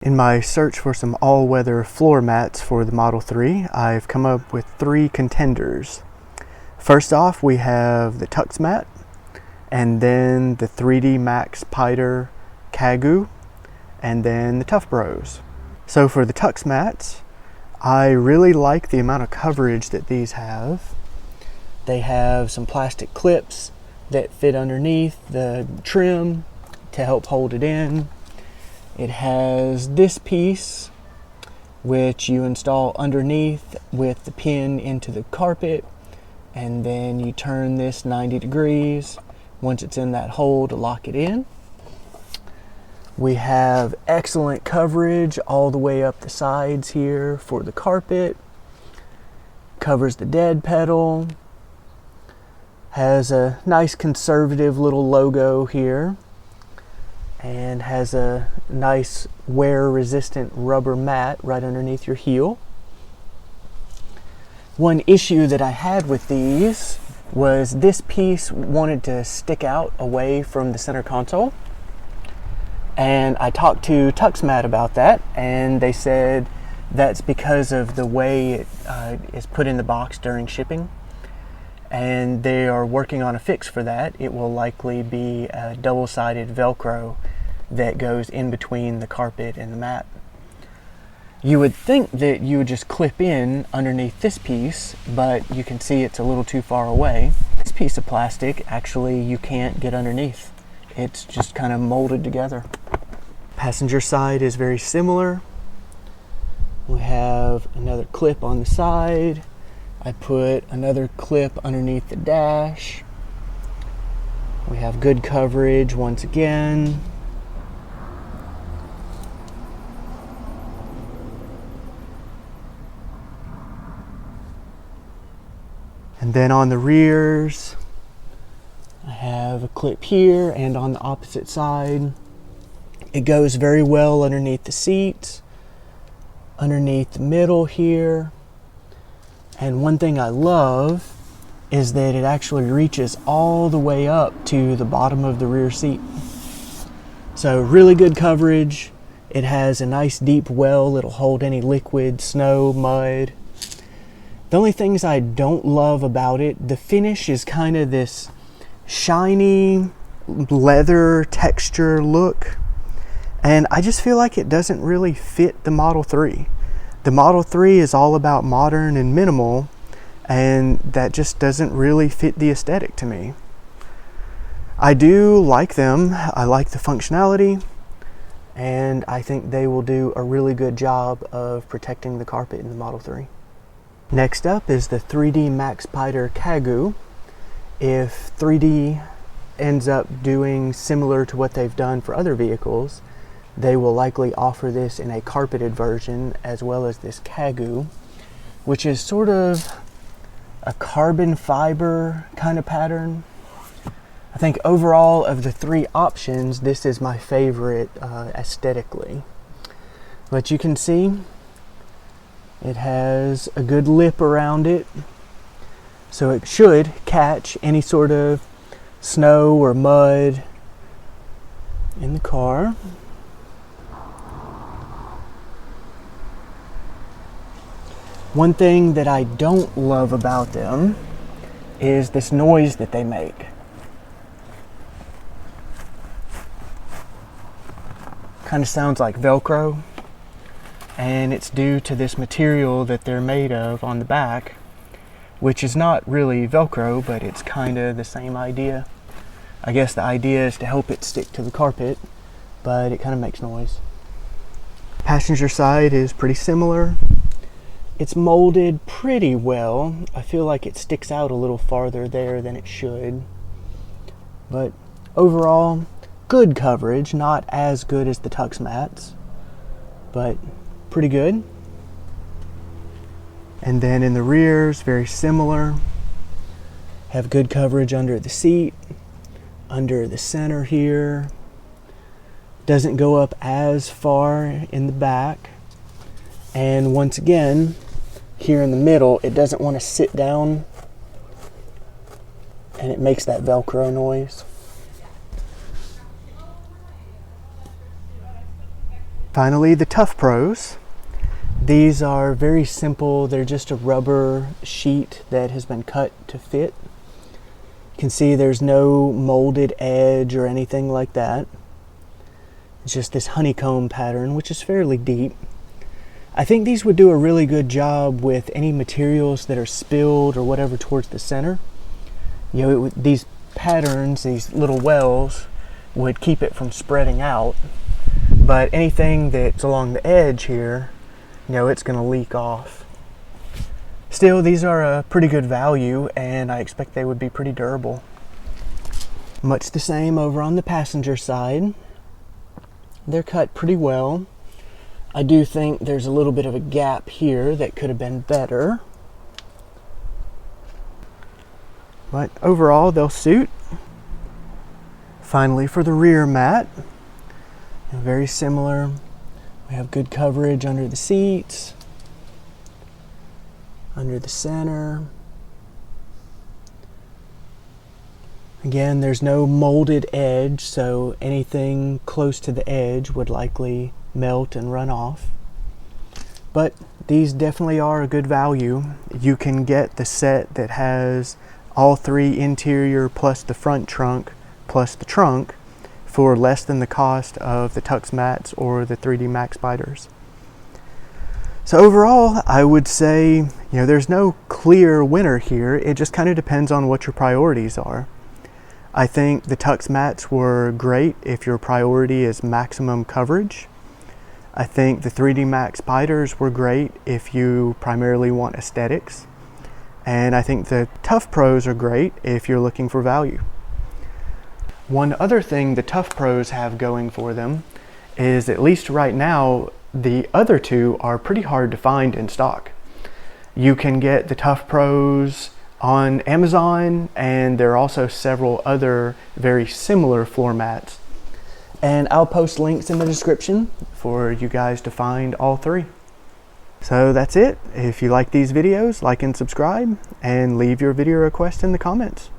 In my search for some all-weather floor mats for the Model 3, I've come up with 3 contenders. First off, we have the Tuxmat, and then the 3D MAXpider Kagoo, and then the ToughPROs. So for the Tuxmats, I really like the amount of coverage that these have. They have some plastic clips that fit underneath the trim to help hold it in. It has this piece which you install underneath with the pin into the carpet, and then you turn this 90 degrees once it's in that hole to lock it in. We have excellent coverage all the way up the sides here for the carpet. Covers the dead pedal. Has a nice conservative little logo here, and has a nice wear-resistant rubber mat right underneath your heel. One issue that I had with these was this piece wanted to stick out away from the center console, and I talked to Tuxmat about that, and they said that's because of the way it is put in the box during shipping, and they are working on a fix for that. It will likely be a double-sided Velcro that goes in between the carpet and the mat. You would think that you would just clip in underneath this piece, but you can see it's a little too far away. This piece of plastic, actually, you can't get underneath. It's just kind of molded together. Passenger side is very similar. We have another clip on the side. I put another clip underneath the dash. We have good coverage once again. And then on the rears, I have a clip here and on the opposite side. It goes very well underneath the seats, underneath the middle here. And one thing I love is that it actually reaches all the way up to the bottom of the rear seat. So really good coverage. It has a nice deep well. It'll hold any liquid, snow, mud. The only things I don't love about it, the finish is kind of this shiny leather texture look. And I just feel like it doesn't really fit the Model 3. The Model 3 is all about modern and minimal, and that just doesn't really fit the aesthetic to me. I do like them. I like the functionality, and I think they will do a really good job of protecting the carpet in the Model 3. Next up is the 3D MAXpider Kagoo. If 3D ends up doing similar to what they've done for other vehicles, they will likely offer this in a carpeted version as well as this Kagoo, which is sort of a carbon fiber kind of pattern. I think overall of the 3 options, this is my favorite aesthetically. But you can see it has a good lip around it, so it should catch any sort of snow or mud in the car. One thing that I don't love about them is this noise that they make. Kind of sounds like Velcro, and it's due to this material that they're made of on the back, which is not really Velcro, but it's kind of the same idea. I guess the idea is to help it stick to the carpet, but it kind of makes noise. Passenger side is pretty similar. It's molded pretty well. I feel like it sticks out a little farther there than it should. But overall, good coverage. Not as good as the Tuxmats, but pretty good. And then in the rears, very similar. Have good coverage under the seat, under the center here. Doesn't go up as far in the back. And once again, here in the middle, it doesn't want to sit down, and it makes that Velcro noise. Finally, the ToughPROs. These are very simple. They're just a rubber sheet that has been cut to fit. You can see there's no molded edge or anything like that. It's just this honeycomb pattern, which is fairly deep. I think these would do a really good job with any materials that are spilled or whatever towards the center. You know, these patterns, these little wells, would keep it from spreading out. But anything that's along the edge here, you know, it's going to leak off. Still, these are a pretty good value, and I expect they would be pretty durable. Much the same over on the passenger side. They're cut pretty well. I do think there's a little bit of a gap here that could have been better. But overall, they'll suit. Finally, for the rear mat, very similar. We have good coverage under the seats, under the center. Again, there's no molded edge, so anything close to the edge would likely melt and run off. But these definitely are a good value. You can get the set that has all three interior plus the front trunk plus the trunk for less than the cost of the Tuxmats or the 3D MAXpiders. So overall, I would say, you know, there's no clear winner here. It just kind of depends on what your priorities are. I think the Tuxmats were great if your priority is maximum coverage. I think the 3D MAXpiders were great if you primarily want aesthetics. And I think the ToughPROs are great if you're looking for value. One other thing the ToughPROs have going for them is, at least right now, the other two are pretty hard to find in stock. You can get the ToughPROs on Amazon, and there are also several other very similar floor mats. And I'll post links in the description for you guys to find all three. So that's it. If you like these videos, like and subscribe, and leave your video request in the comments.